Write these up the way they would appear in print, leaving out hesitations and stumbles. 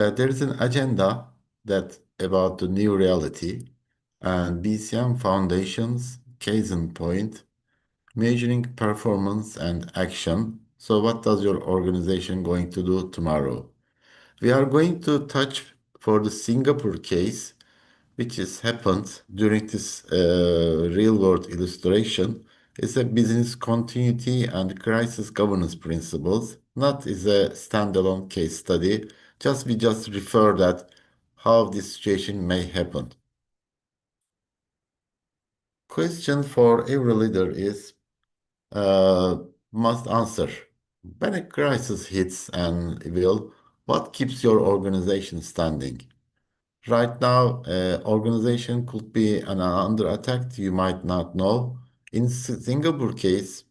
There is an agenda that about the new reality and BCM foundations, case in point, measuring performance and action. So what does your organization going to do tomorrow? We are going to touch for the Singapore case, which has happened during this real world illustration, is a business continuity and crisis governance principles, not is a standalone case study. We just refer that how this situation may happen. Question for every leader is uh, must answer. When a crisis hits and will, what keeps your organization standing? Right now, organization could be under attack. You might not know. In Singapore case,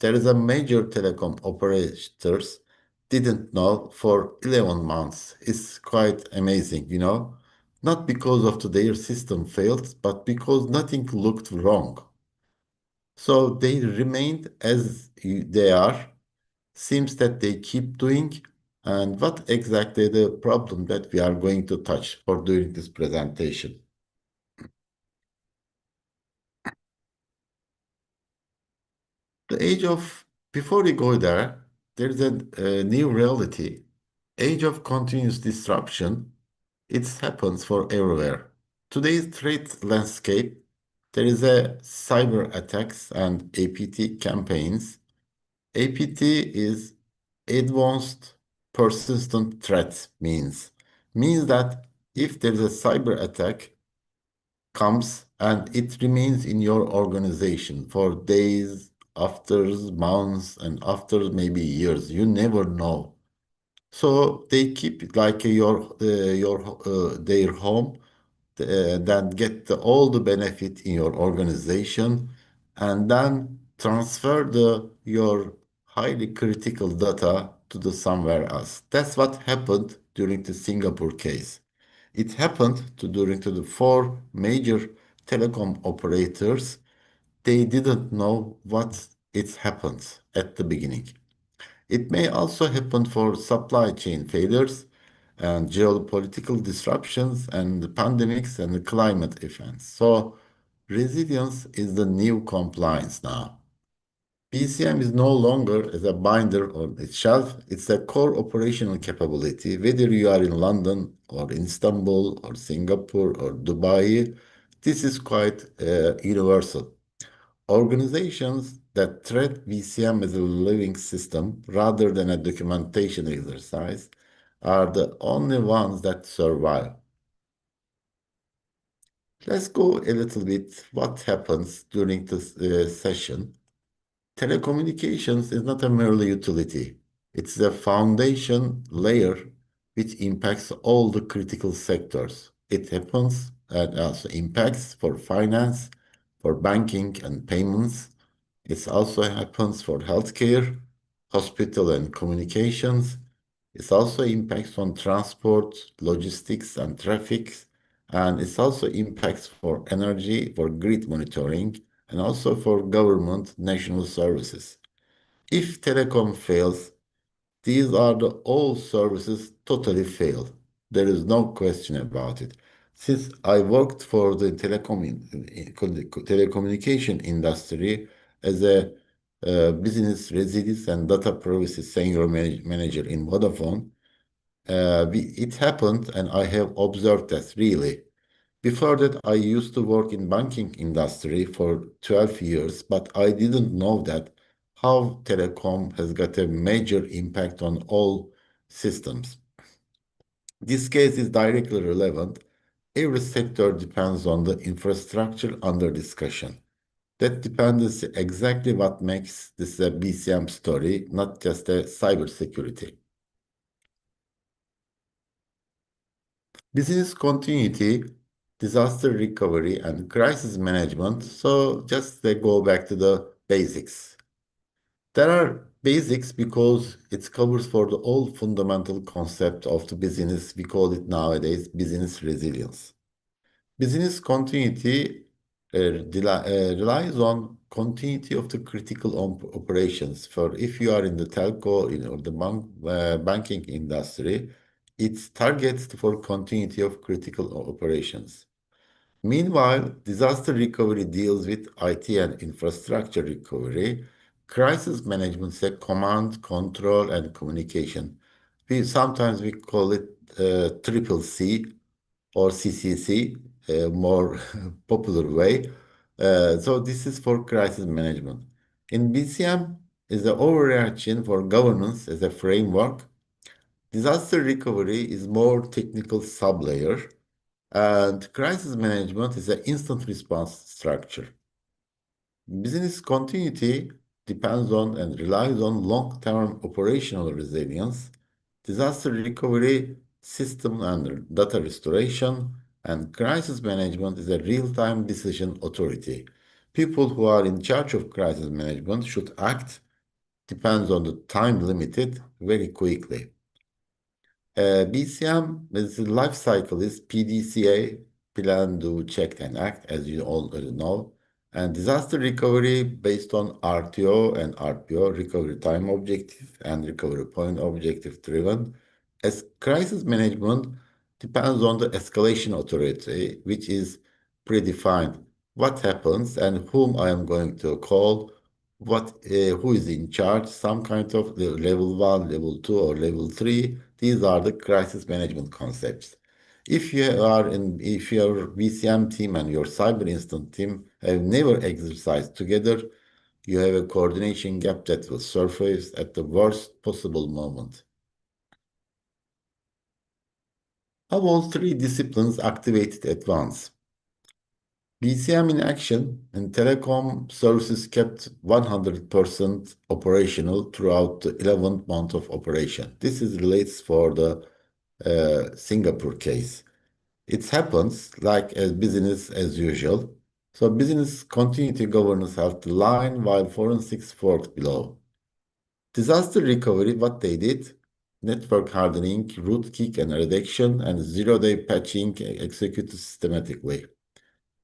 there is a major telecom operators didn't know for 11 months. It's quite amazing, you know. Not because of their system failed, but because nothing looked wrong. So they remained as they are. Seems that they keep doing. And what exactly the problem that we are going to touch for during this presentation? The age of, before we go there, there's a new reality. Age of continuous disruption. It happens for everywhere. Today's threat landscape, there is a cyber attacks and APT campaigns. APT is advanced persistent threat means that if there is a cyber attack comes and it remains in your organization for days, after months, and after maybe years, you never know. So they keep it like their home, then get all the benefit in your organization, and then transfer your highly critical data to the somewhere else. That's what happened during the Singapore case. It happened during to the four major telecom operators. They didn't know what it happened at the beginning. It may also happen for supply chain failures and geopolitical disruptions and the pandemics and the climate events. So resilience is the new compliance now. PCM is no longer as a binder on its shelf. It's a core operational capability, whether you are in London or Istanbul or Singapore or Dubai. This is quite universal. Organizations that treat VCM as a living system rather than a documentation exercise are the only ones that survive. Let's go a little bit what happens during this session. Telecommunications is not a merely utility. It's a foundation layer which impacts all the critical sectors. It happens and also impacts for finance, for banking and payments. It also happens for healthcare, hospital and communications. It also impacts on transport, logistics and traffic. And it also impacts for energy, for grid monitoring, and also for government national services. If telecom fails, these are the all services totally fail. There is no question about it. Since I worked for the telecommunication industry as a business resilience and data privacy senior manager in Vodafone, it happened and I have observed that really. Before that, I used to work in banking industry for 12 years, but I didn't know that how telecom has got a major impact on all systems. This case is directly relevant. Every sector depends on the infrastructure under discussion. That depends exactly what makes this a BCM story, not just a cybersecurity. Business continuity, disaster recovery, and crisis management. So just go back to the basics. There are basics because it covers for the all fundamental concept of the business. We call it nowadays business resilience. Business continuity relies on continuity of the critical operations. For if you are in the telco or the banking industry, It's targets for continuity of critical operations. Meanwhile, disaster recovery deals with IT and infrastructure recovery. Crisis management is a command, control, and communication. We call it triple C or CCC, a more popular way. So this is for crisis management. In BCM is the overarching for governance as a framework. Disaster recovery is more technical sublayer, and crisis management is an instant response structure. Business continuity depends on and relies on long-term operational resilience, disaster recovery, system and data restoration, and crisis management is a real-time decision authority. People who are in charge of crisis management should act, depends on the time limited, very quickly. BCM is the life cycle is PDCA, plan, do, check, and act, as you already know. And disaster recovery based on RTO and RPO, recovery time objective and recovery point objective driven. As crisis management depends on the escalation authority, which is predefined. What happens and whom I am going to call, who is in charge, some kind of level one, level two, or level three. These are the crisis management concepts. If your VCM team and your cyber instant team have never exercised together, you have a coordination gap that will surface at the worst possible moment. How all three disciplines activated at once? BCM in action and telecom services kept 100% operational throughout the 11th month of operation. This is relates for the Singapore case. It happens like as business as usual. So business continuity governance held the line while forensics forked below. Disaster recovery, what they did, network hardening, rootkit and redaction, and zero-day patching executed systematically.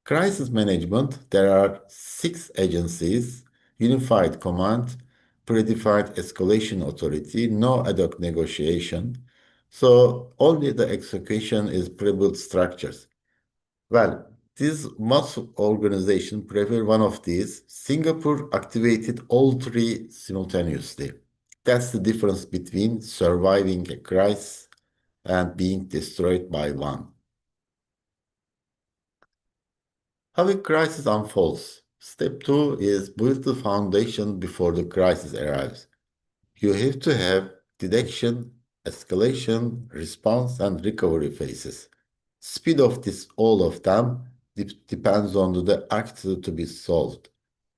Crisis management, there are 6 agencies, unified command, predefined escalation authority, no ad hoc negotiation. So only the execution is pre-built structures. Well, this most organization prefer one of these. Singapore activated all three simultaneously. That's the difference between surviving a crisis and being destroyed by one. How a crisis unfolds. Step two is build the foundation before the crisis arrives. You have to have detection, escalation, response, and recovery phases. Speed of this, all of them, depends on the act to be solved.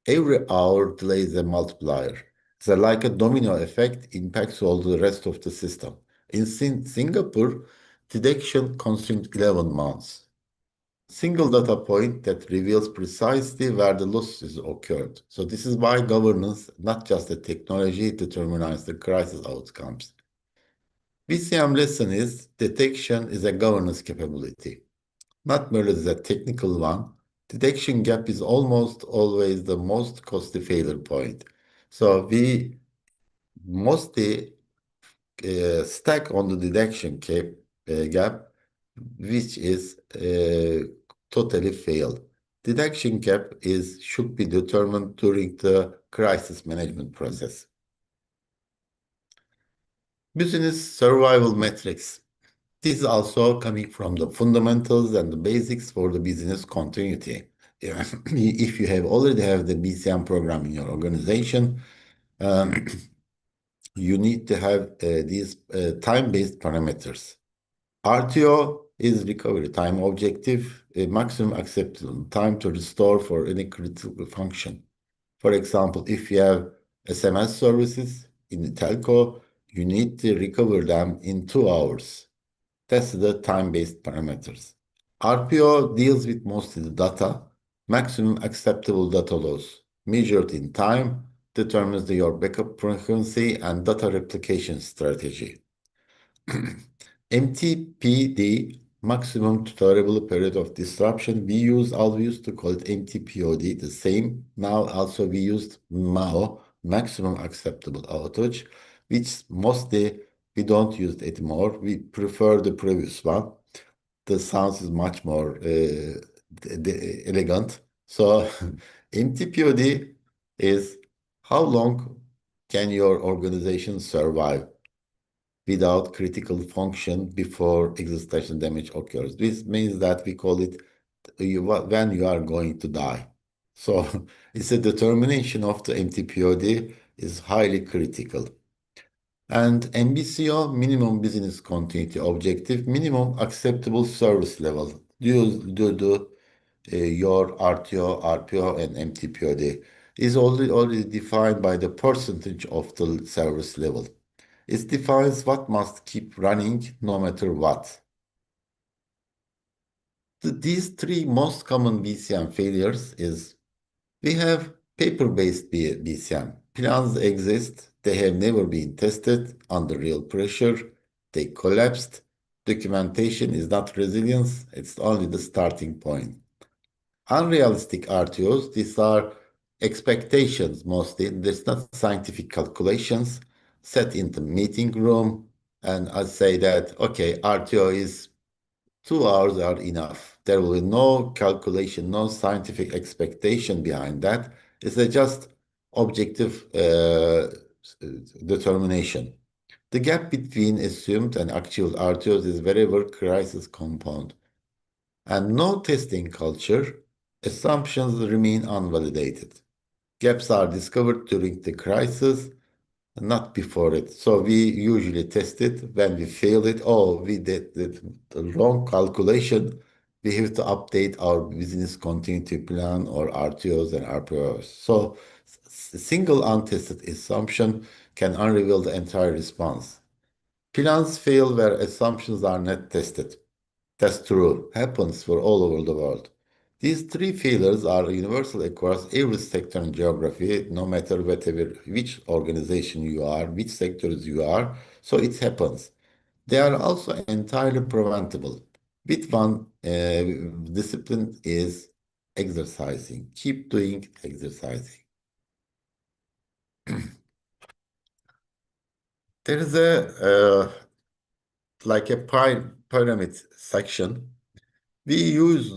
Every hour delays a multiplier. So like a domino effect impacts all the rest of the system. In Singapore, detection consumed 11 months. Single data point that reveals precisely where the losses occurred. So this is why governance, not just the technology, determines the crisis outcomes. BCM lesson is detection is a governance capability, not merely a technical one. Detection gap is almost always the most costly failure point. So we mostly stack on the gap, which is totally failed. Detection gap is should be determined during the crisis management process. Business survival metrics. This is also coming from the fundamentals and the basics for the business continuity. Yeah, if you have already have the BCM program in your organization, um, you need to have these time-based parameters. RTO is recovery time objective, a maximum acceptable time to restore for any critical function. For example, if you have SMS services in the telco, you need to recover them in 2 hours. That's the time-based parameters. RPO deals with mostly the data. Maximum acceptable data loss measured in time determines your backup frequency and data replication strategy. MTPD, maximum tolerable period of disruption. We used to call it MTPOD, the same. Now also we used MAO, maximum acceptable outage, which mostly We don't use it anymore. We prefer the previous one. The sound is much more elegant. So MTPOD is how long can your organization survive without critical function before existential damage occurs. This means that we call it when you are going to die. So it's a determination of the MTPOD is highly critical. And MBCO, minimum business continuity objective, minimum acceptable service level. Your RTO, RPO, and MTPOD is already defined by the percentage of the service level. It defines what must keep running no matter what. These three most common BCM failures is we have paper-based BCM. Plans exist, they have never been tested under real pressure, they collapsed. Documentation is not resilience, it's only the starting point. Unrealistic RTOs, these are expectations mostly. There's not scientific calculations set in the meeting room. And I say that, okay, RTO is 2 hours are enough. There will be no calculation, no scientific expectation behind that. It's a just objective determination. The gap between assumed and actual RTOs is wherever crisis compound. And no testing culture, assumptions remain unvalidated. Gaps are discovered during the crisis, not before it. So we usually test it. When we fail it, oh, we did the wrong calculation. We have to update our business continuity plan or RTOs and RPOs. So a single untested assumption can unreveal the entire response. Plans fail where assumptions are not tested. That's true, happens for all over the world. These three failures are universal across every sector and geography, no matter whatever, which organization you are, which sectors you are. So it happens. They are also entirely preventable. With one discipline is exercising. Keep doing exercising. There is a like a pyramid section. We use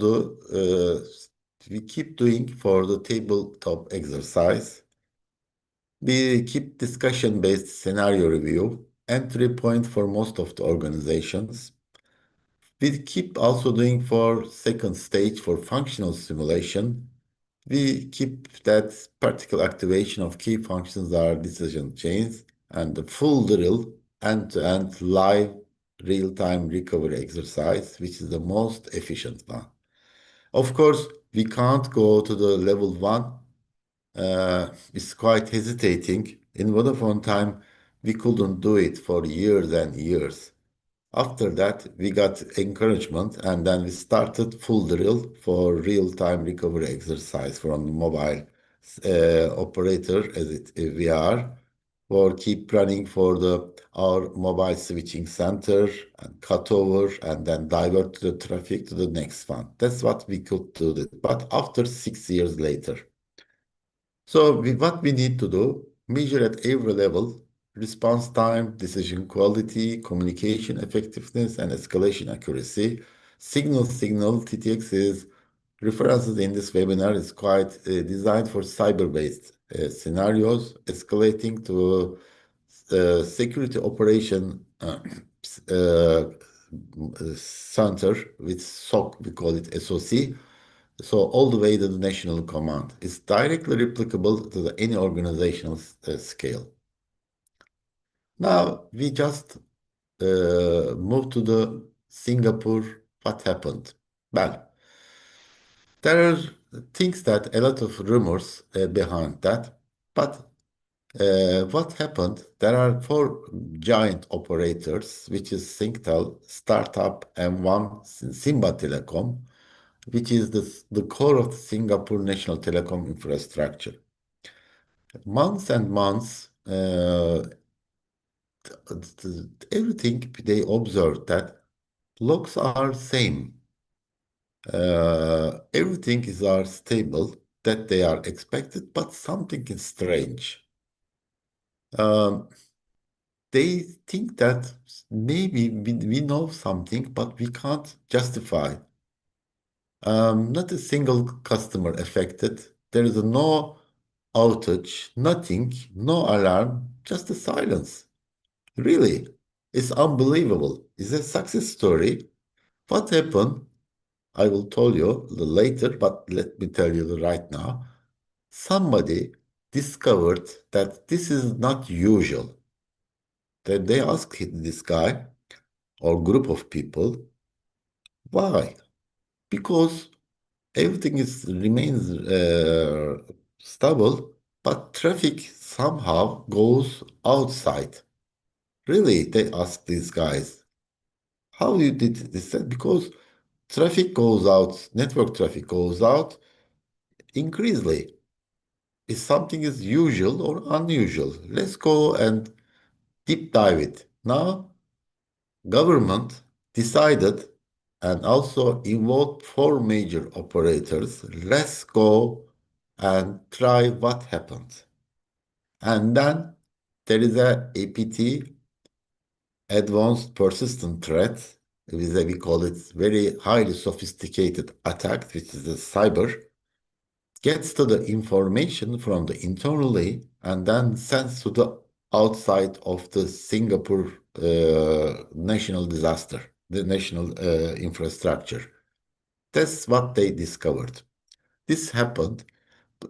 we keep doing for the tabletop exercise. We keep discussion-based scenario review, entry point for most of the organizations. We keep also doing for second stage for functional simulation. We keep that particle activation of key functions are decision chains and the full drill end-to-end live real-time recovery exercise, which is the most efficient one. Of course, we can't go to the level one. It's quite hesitating. In Vodafone time, we couldn't do it for years and years. After that, we got encouragement and then we started full drill for real-time recovery exercise from the mobile operator as we are, or keep running for our mobile switching center and cut over and then divert the traffic to the next one. That's what we could do. But after 6 years later. So what we need to do, measure at every level, response time, decision quality, communication effectiveness, and escalation accuracy. Signal, TTX is references in this webinar is quite designed for cyber-based scenarios, escalating to security operation uh, center with SOC, we call it SOC, so all the way to the national command. It's directly replicable to any organizational scale. Now we just move to the Singapore. What happened? Well, there are things that a lot of rumors behind that, but what happened? There are four giant operators, which is Singtel, Startup, and one Simba Telecom, which is the core of the Singapore national telecom infrastructure. Months and months, everything they observed that logs are same. Everything is are stable, that they are expected, but something is strange. Um, They think that maybe we know something, but we can't justify. Not a single customer affected. There is no outage, nothing, no alarm, just a silence. Really, it's unbelievable. It's a success story. What happened? I will tell you later, but let me tell you right now. Somebody discovered that this is not usual. Then they asked this guy or group of people, why? Because everything is remains stable, but traffic somehow goes outside. Really, they asked these guys, how you did this? Because traffic goes out, network traffic goes out increasingly. If something is usual or unusual, let's go and deep dive it. Now, government decided and also involved four major operators. Let's go and try what happened. And then there is a APT, advanced persistent threat. We call it very highly sophisticated attack, which is a cyber, gets to the information from the internally and then sends to the outside of the Singapore national disaster, the national infrastructure. That's what they discovered. This happened.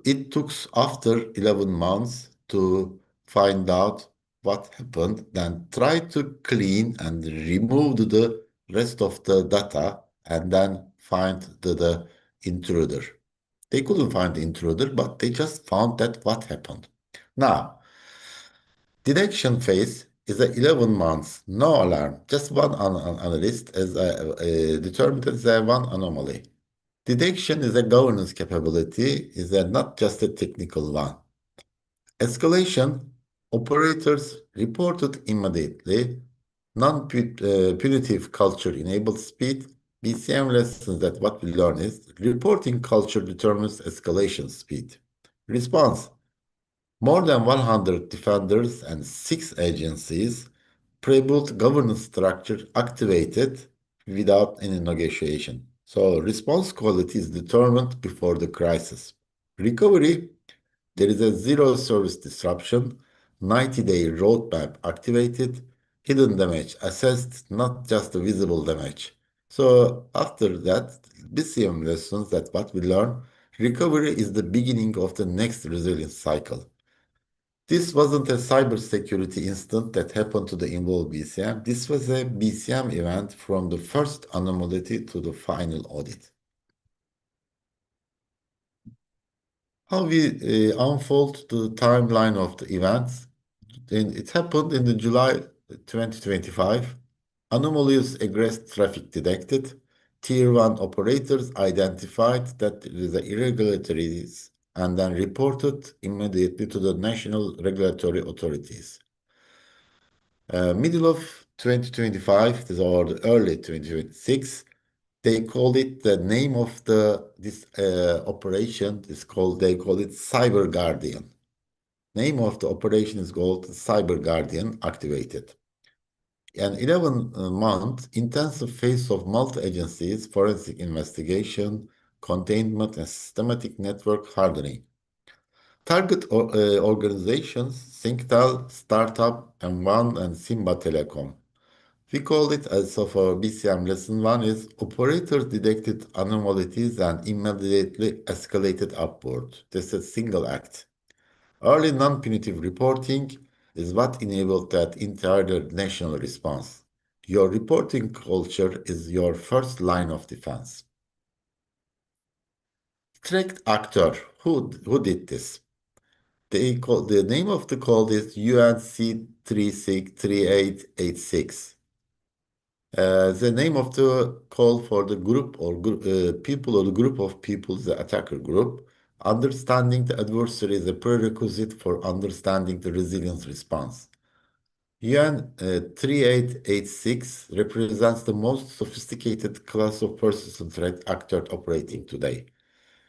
It took after 11 months to find out what happened, then try to clean and remove the rest of the data and then find the intruder. They couldn't find the intruder, but they just found that what happened. Now, detection phase is a 11 months, no alarm. Just one analyst is determined as a one anomaly. Detection is a governance capability, is a not just a technical one. Escalation, operators reported immediately. Non-punitive culture enabled speed. BCM lessons that what we learn is reporting culture determines escalation speed. Response, more than 100 defenders and 6 agencies, pre-built governance structure activated without any negotiation. So response quality is determined before the crisis. Recovery, there is a zero service disruption, 90-day roadmap activated, hidden damage assessed, not just the visible damage. So after that, BCM lessons that what we learn, recovery is the beginning of the next resilience cycle. This wasn't a cybersecurity incident that happened to the involved BCM. This was a BCM event from the first anomaly to the final audit. How we unfold the timeline of the events. And it happened in the July 2025. Anomalous egress traffic detected. Tier 1 operators identified that there is irregularities and then reported immediately to the national regulatory authorities. Middle of 2025, or the early 2026, they called it the name of this operation is called, they call it Cyber Guardian. Name of the operation is called Cyber Guardian activated. An 11-month intensive phase of multi-agencies forensic investigation, containment, and systematic network hardening. Target organizations, Synctel, Startup, M1, and Simba Telecom. We call it as of our BCM lesson one is operators detected anomalies and immediately escalated upward. This is a single act. Early non-punitive reporting is what enabled that entire national response. Your reporting culture is your first line of defense. Threat actor, who did this? The name of the call is UNC 3886. The name of the call for the group or people or the group of people, the attacker group. Understanding the adversary is a prerequisite for understanding the resilience response. UN 3886 represents the most sophisticated class of persistent threat actor operating today.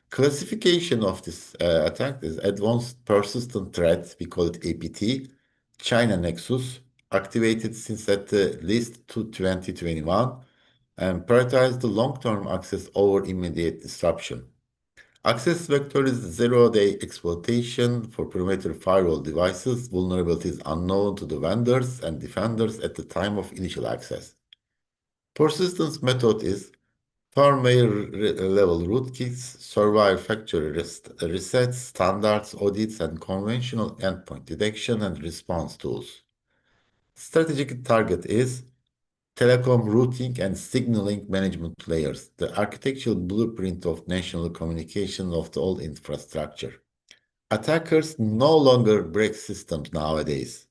Classification of this attack is advanced persistent threat, we call it APT, China Nexus, activated since at least to 2021, and prioritize the long-term access over immediate disruption. Access vector is zero-day exploitation for perimeter firewall devices, vulnerabilities unknown to the vendors and defenders at the time of initial access. Persistence method is firmware level rootkits, survive factory resets, standards, audits, and conventional endpoint detection and response tools. Strategic target is telecom routing and signaling management layers, the architectural blueprint of national communication of the old infrastructure. Attackers no longer break systems nowadays.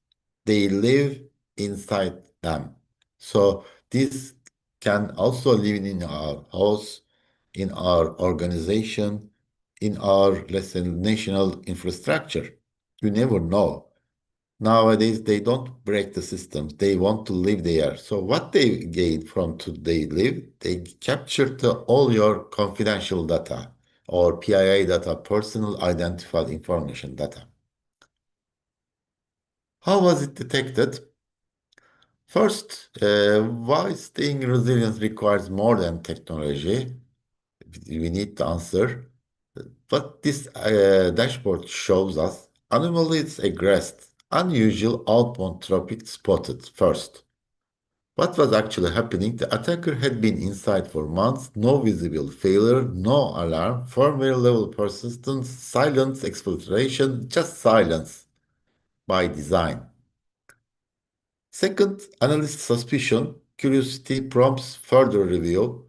They live inside them. So this can also live in our house, in our organization, in our, let's say, national infrastructure. You never know. Nowadays, they don't break the systems. They want to live there. So what they gain from to they live, they capture all your confidential data or PII data, personal identified information data. How was it detected? First, why staying resilient requires more than technology? We need to answer. What this dashboard shows us, anomalies aggressed, unusual outbound traffic spotted first. What was actually happening? The attacker had been inside for months, no visible failure, no alarm, firmware level persistence, silence, exfiltration, just silence by design. Second, analyst suspicion, curiosity prompts further review.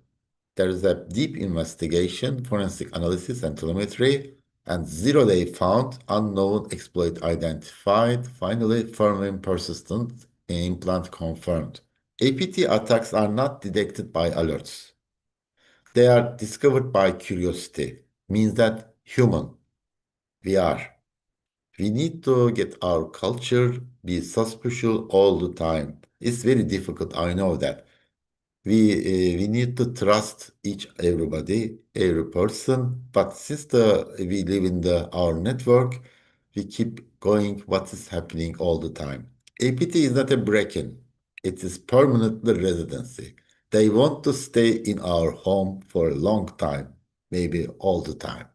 There is a deep investigation, forensic analysis, and telemetry, and zero-day found, unknown exploit identified, finally, firmware persistent, implant confirmed. APT attacks are not detected by alerts. They are discovered by curiosity. Means that human, we are. We need to get our culture be suspicious all the time. It's very difficult, I know that. We need to trust everybody, every person. But since we live in our network, we keep going what is happening all the time. APT is not a break-in; it is permanently residency. They want to stay in our home for a long time, maybe all the time.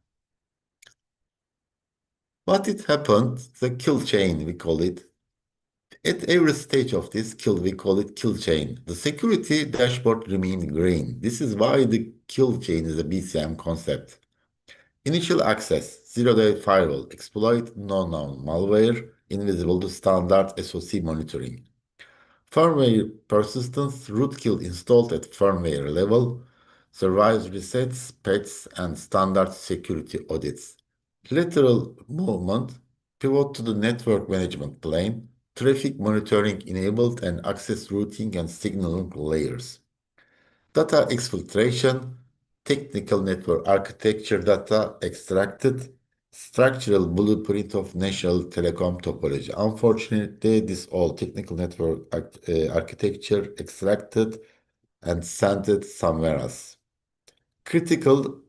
What it happened, the kill chain, we call it. At every stage of this kill, we call it kill chain. The security dashboard remained green. This is why the kill chain is a BCM concept. Initial access, zero-day firewall, exploit no-known malware, invisible to standard SOC monitoring. Firmware persistence, rootkit installed at firmware level, survives resets, patches, and standard security audits. Lateral movement, pivot to the network management plane, traffic monitoring enabled and access routing and signaling layers. Data exfiltration, technical network architecture data extracted, structural blueprint of national telecom topology. Unfortunately, this all technical network architecture extracted and sent it somewhere else. Critical,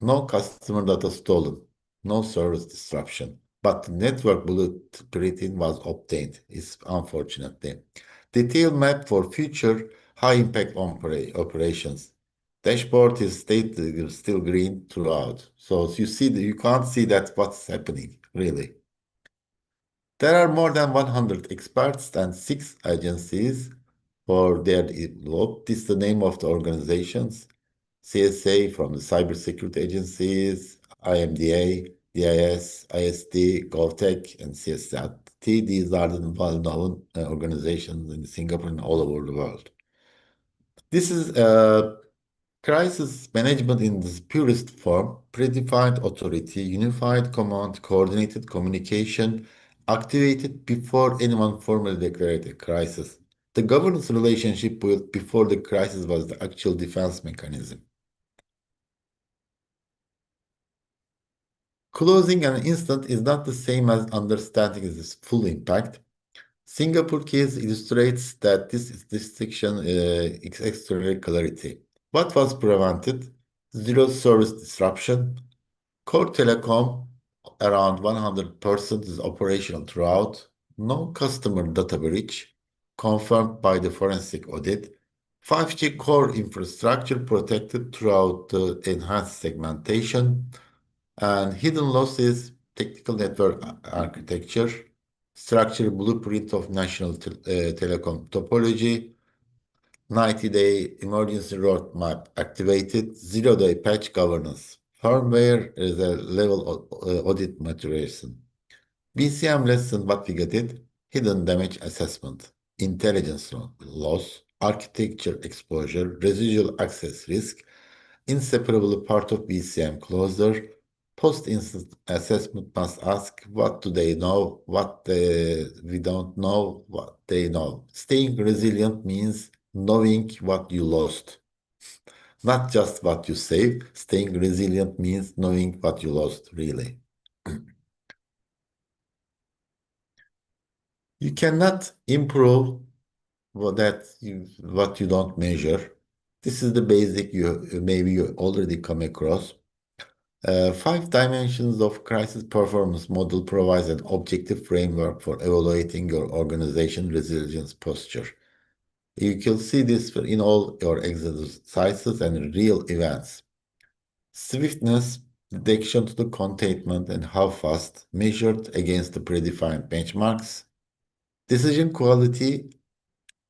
no customer data stolen, no service disruption, but the network blueprint was obtained, is unfortunately. Detailed map for future high impact operations. Dashboard is still green throughout. So you see you can't see that what's happening, really. There are more than 100 experts and 6 agencies for their developed. This is the name of the organizations. CSA from the cybersecurity agencies, IMDA, DIS, ISD, GovTech, and CSRT. These are the well-known organizations in Singapore and all over the world. This is crisis management in its purest form, predefined authority, unified command, coordinated communication, activated before anyone formally declared a crisis. The governance relationship built before the crisis was the actual defense mechanism. Closing an instance is not the same as understanding its full impact. Singapore case illustrates that this distinction is extraordinary clarity. What was prevented? Zero service disruption. Core telecom around 100% is operational throughout. No customer data breach. confirmed by the forensic audit. 5G core infrastructure protected throughout the enhanced segmentation and hidden losses, technical network architecture, structure blueprint of national telecom topology, 90-day emergency roadmap activated, zero-day patch governance. Firmware is a level audit maturation. BCM lesson what we get it, hidden damage assessment, intelligence loss, architecture exposure, residual access risk, inseparable part of BCM closure. Post-incident assessment must ask what do they know, we don't know, what they know. Staying resilient means knowing what you lost, not just what you saved. Staying resilient means knowing what you lost, really. You cannot improve what you don't measure. This is the basic you maybe you already come across. Five dimensions of crisis performance model provides an objective framework for evaluating your organization resilience posture. You can see this in all your exercises and real events. Swiftness, detection to the containment, and how fast measured against the predefined benchmarks. Decision quality,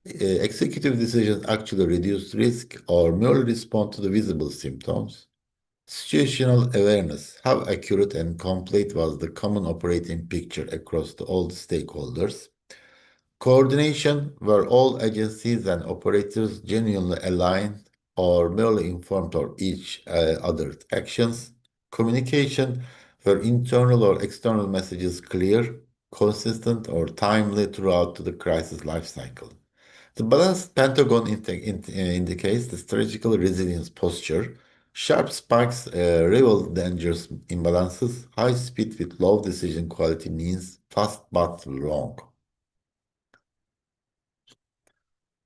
executive decisions actually reduce risk or merely respond to the visible symptoms. Situational awareness. How accurate and complete was the common operating picture across all the stakeholders? Coordination, where all agencies and operators genuinely aligned or merely informed of each other's actions. Communication, where internal or external messages clear, consistent, or timely throughout the crisis life cycle. The balanced pentagon indicates the strategical resilience posture. Sharp spikes reveal dangerous imbalances. High speed with low decision quality means fast but wrong.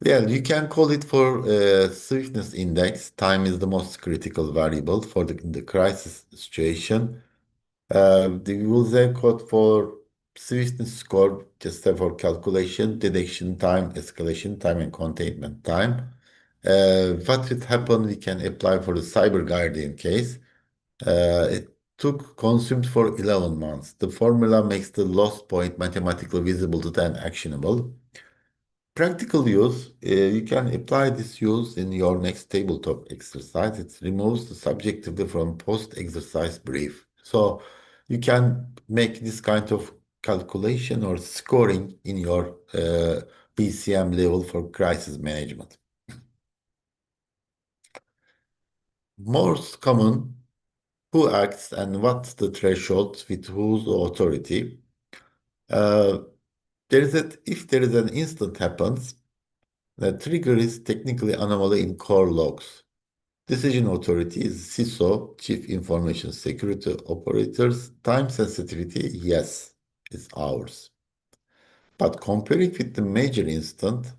Well, you can call it for swiftness index. Time is the most critical variable for the crisis situation. The user code for swiftness score just for calculation, detection time, escalation time, and containment time. What would happen? We can apply for the cyber guardian case. It took consumed for 11 months. The formula makes the loss point mathematically visible to the actionable. Practical use, you can apply this use in your next tabletop exercise. It removes the subjectivity from post-exercise brief. So you can make this kind of calculation or scoring in your BCM level for crisis management. Most common, who acts and what's the threshold with whose authority. Uh, if there is an incident happens, the trigger is technically anomaly in core logs. Decision authority is CISO, Chief Information Security Operators. Time sensitivity, yes, it's ours. But comparing with the major incident,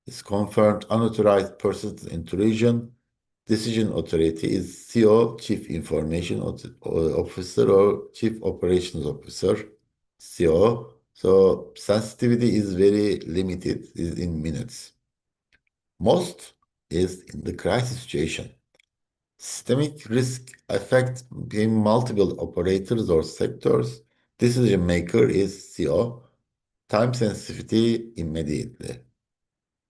is confirmed unauthorized persons intrusion. Decision authority is CO, Chief Information Officer or Chief Operations Officer, CO. So sensitivity is very limited, is in minutes. Most is in the crisis situation. Systemic risk affects multiple operators or sectors. Decision maker is CO. Time sensitivity immediately.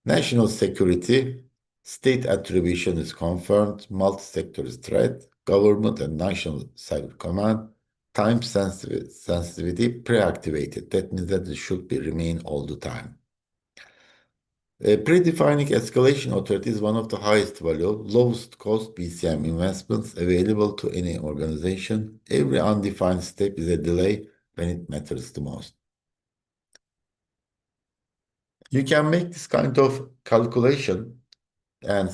National security, state attribution is confirmed, multi-sector threat, government and national cyber command, time sensitivity pre-activated. That means that it should be remain all the time. Predefining escalation authority is one of the highest value, lowest cost BCM investments available to any organization. Every undefined step is a delay when it matters the most. You can make this kind of calculation and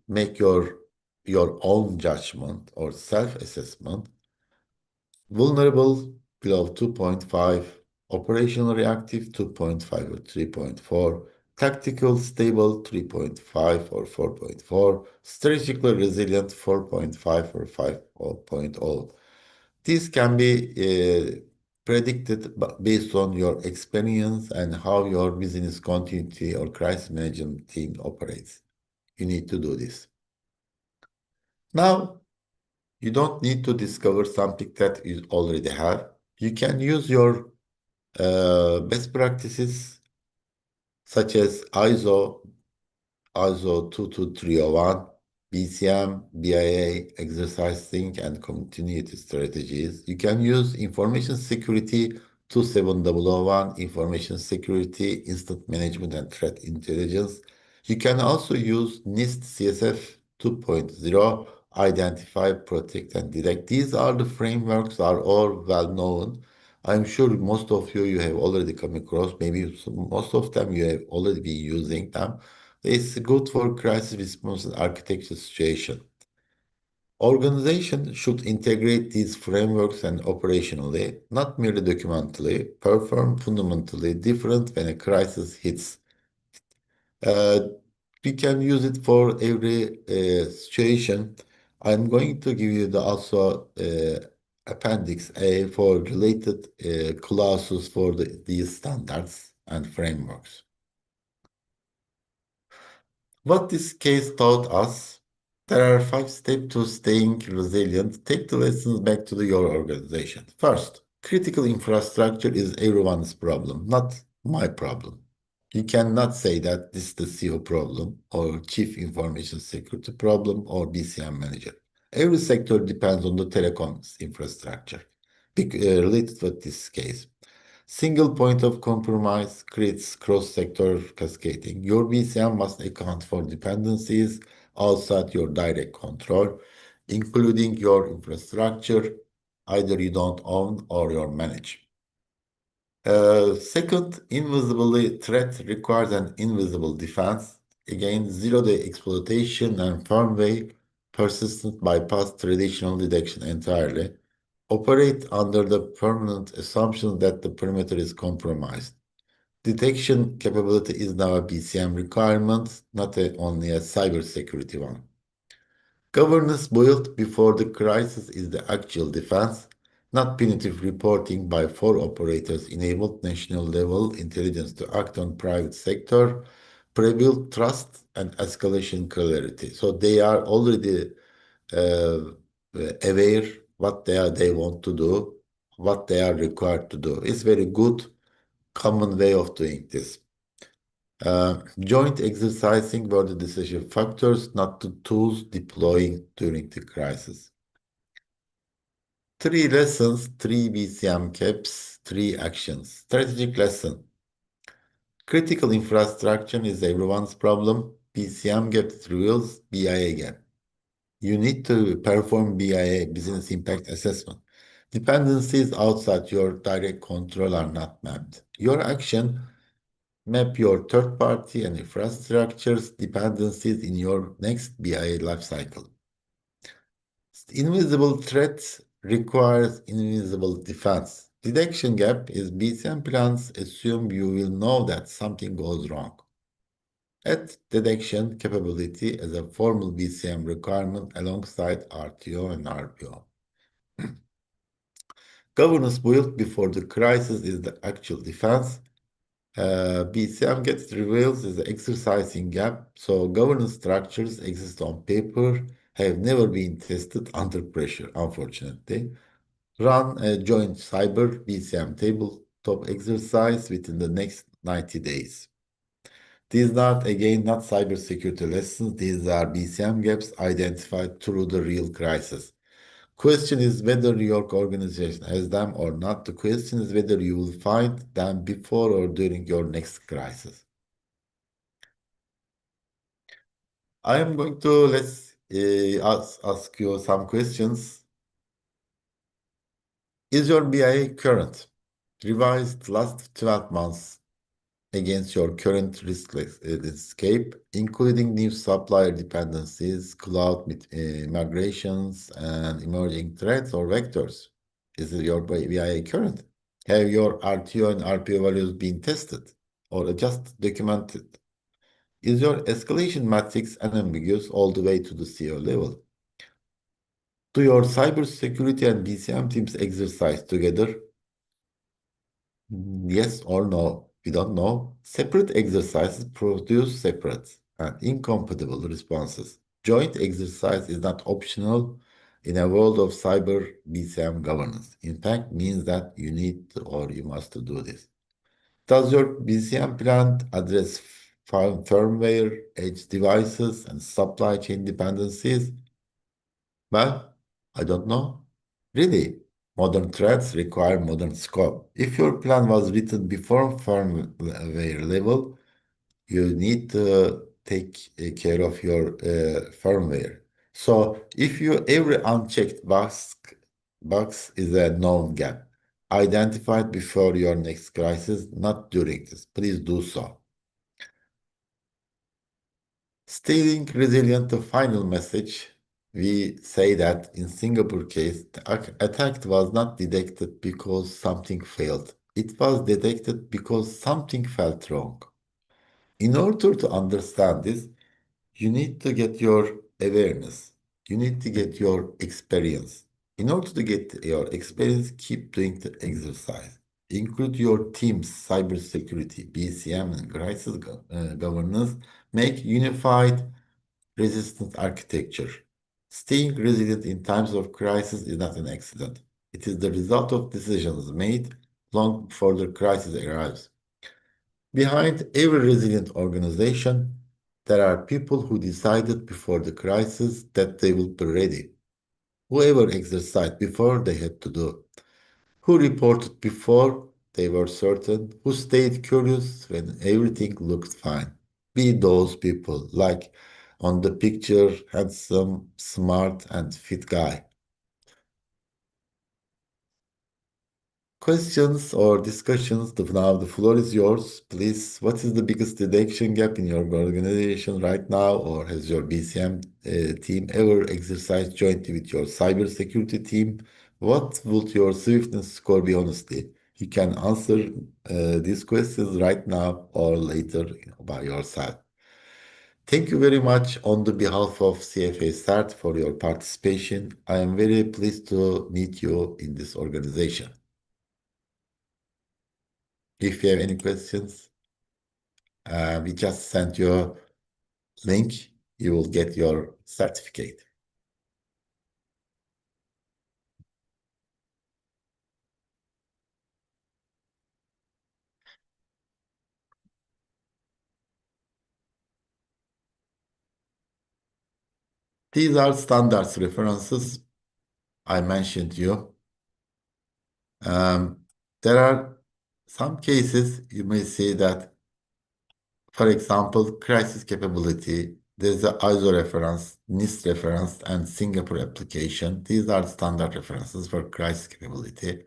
make your own judgment or self-assessment. Vulnerable below 2.5, operational reactive 2.5 or 3.4, tactical stable 3.5 or 4.4, strategically resilient 4.5 or 5.0. These can be predicted based on your experience and how your business continuity or crisis management team operates. You need to do this. Now, you don't need to discover something that you already have. You can use your best practices such as ISO 22301, BCM, BIA, exercise sync, and continuity strategies. You can use information security 27001, information security, instant management, and threat intelligence. You can also use NIST CSF 2.0, identify, protect, and detect. These are the frameworks are all well known. I'm sure most of you have already come across. Maybe most of them you have already been using them. It's good for crisis response and architecture situation. Organization should integrate these frameworks and operationally, not merely documentally, perform fundamentally different when a crisis hits. Uh, we can use it for every situation. I'm going to give you the also Appendix A for related clauses for these standards and frameworks. What this case taught us, there are 5 steps to staying resilient. Take the lessons back to your organization. First, critical infrastructure is everyone's problem, not my problem. You cannot say that this is the CEO problem or Chief Information Security problem or BCM manager. Every sector depends on the telecoms infrastructure related with this case. Single point of compromise creates cross-sector cascading. Your BCM must account for dependencies outside your direct control, including your infrastructure, either you don't own or you manage. Second, invisible threat requires an invisible defense. Again, zero-day exploitation and firmware persistent bypass traditional detection entirely. Operate under the permanent assumption that the perimeter is compromised. Detection capability is now a BCM requirement, not only a cybersecurity one. Governance built before the crisis is the actual defense, not punitive reporting by 4 operators enabled national level intelligence to act on private sector, pre-built trust and escalation clarity. So they are already uh, aware what they want to do, what they are required to do. It's very good common way of doing this. Joint exercising were the decision factors, not the tools deploying during the crisis. 3 lessons, 3 BCM caps, 3 actions. Strategic lesson. Critical infrastructure is everyone's problem. BCM gap reveals BIA gap. You need to perform BIA, business impact assessment. Dependencies outside your direct control are not mapped. Your action map your third party and infrastructures dependencies in your next BIA lifecycle. Invisible threats requires invisible defense. Detection gap is BCM plans assume you will know that something goes wrong. Add detection capability as a formal BCM requirement alongside RTO and RPO. Governance built before the crisis is the actual defense. BCM gets reveals as the exercising gap, so governance structures exist on paper, have never been tested under pressure, unfortunately. Run a joint cyber BCM tabletop exercise within the next 90 days. These are, again, not cybersecurity lessons, these are BCM gaps identified through the real crisis. Question is whether your organization has them or not. The question is whether you will find them before or during your next crisis. I am going to let's ask you some questions. Is your BIA current? Revised last 12 months against your current risk landscape, including new supplier dependencies, cloud migrations, and emerging threats or vectors. Is your BIA current? Have your RTO and RPO values been tested or just documented? Is your escalation matrix unambiguous all the way to the CEO level? Do your cybersecurity and BCM teams exercise together? Yes or no? We don't know. Separate exercises produce separate and incompatible responses. Joint exercise is not optional in a world of cyber BCM governance. In fact, means that you need to, or you must to do this. Does your BCM plan address firmware, edge devices, and supply chain dependencies? Well, I don't know. Really, modern threats require modern scope. If your plan was written before firmware level, you need to take care of your firmware. So if you every unchecked box is a known gap, identified before your next crisis, not during this. Please do so. Staying resilient, the final message, we say that in Singapore case, the attack was not detected because something failed. It was detected because something felt wrong. In order to understand this, you need to get your awareness. You need to get your experience. In order to get your experience, keep doing the exercise. Include your team's cybersecurity, BCM, and crisis governance. Make unified resistant architecture. Staying resilient in times of crisis is not an accident. It is the result of decisions made long before the crisis arrives. Behind every resilient organization, there are people who decided before the crisis that they will be ready. Whoever exercised before they had to do, who reported before they were certain, who stayed curious when everything looked fine. Be those people, like on the picture, handsome, smart, and fit guy. Questions or discussions? Now the floor is yours. Please, what is the biggest detection gap in your organization right now, or has your BCM team ever exercised jointly with your cybersecurity team? What would your swiftness score be honestly? You can answer these questions right now or later by yourself. Thank you very much on the behalf of CFA SART for your participation. I am very pleased to meet you in this organization. If you have any questions, we just sent you a link. You will get your certificate. These are standards references I mentioned you. Um, there are some cases you may see that, for example, crisis capability. There's the ISO reference, NIST reference, and Singapore application. These are standard references for crisis capability.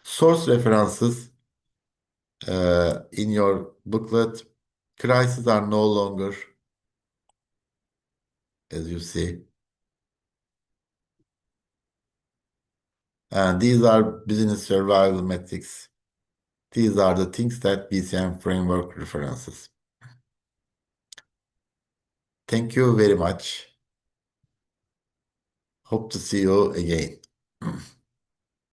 Source references in your booklet. Crises are no longer, as you see. And these are business survival metrics. These are the things that BCM framework references. Thank you very much. Hope to see you again.